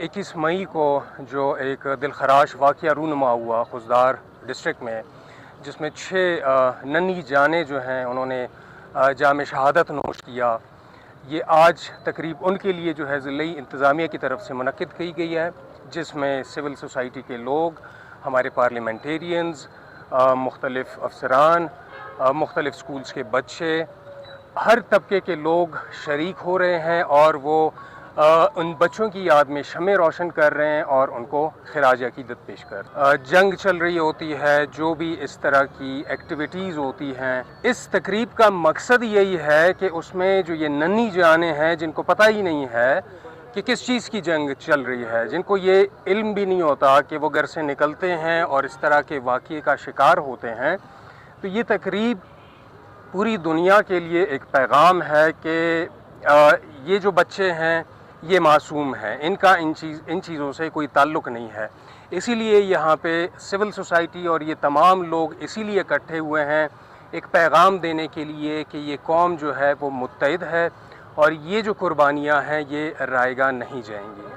21 मई को जो एक दिलखराश वाक़या रूनुमा हुआ खुजदार डिस्ट्रिक्ट में, जिसमें 6 नन्ही जानें जो हैं उन्होंने जाम शहादत नोश किया, ये आज तकरीब उनके लिए जो है ज़िले इंतज़ामिया की तरफ से मुनक्किद की गई है, जिसमें सिविल सोसाइटी के लोग, हमारे पार्लियामेंटेरियंस, मुख्तलिफ़ अफसरान, मुख्तलिफ़ स्कूल्स के बच्चे, हर तबके के लोग शरीक हो रहे हैं और वो उन बच्चों की याद में शमें रोशन कर रहे हैं और उनको खिराज अकीदत पेश कर जंग चल रही होती है, जो भी इस तरह की एक्टिविटीज़ होती हैं, इस तकरीब का मकसद यही है कि उसमें जो ये नन्ही जानें हैं जिनको पता ही नहीं है कि किस चीज़ की जंग चल रही है, जिनको ये इल्म भी नहीं होता कि वो घर से निकलते हैं और इस तरह के वाक़ये का शिकार होते हैं, तो ये तकरीब पूरी दुनिया के लिए एक पैगाम है कि ये जो बच्चे हैं ये मासूम हैं, इनका इन चीज़ों से कोई ताल्लुक़ नहीं है। इसीलिए यहाँ पे सिविल सोसाइटी और ये तमाम लोग इसीलिए इकट्ठे हुए हैं, एक पैगाम देने के लिए कि ये कौम जो है वो मुत्तहिद है और ये जो कुर्बानियाँ हैं ये रायगा नहीं जाएंगी।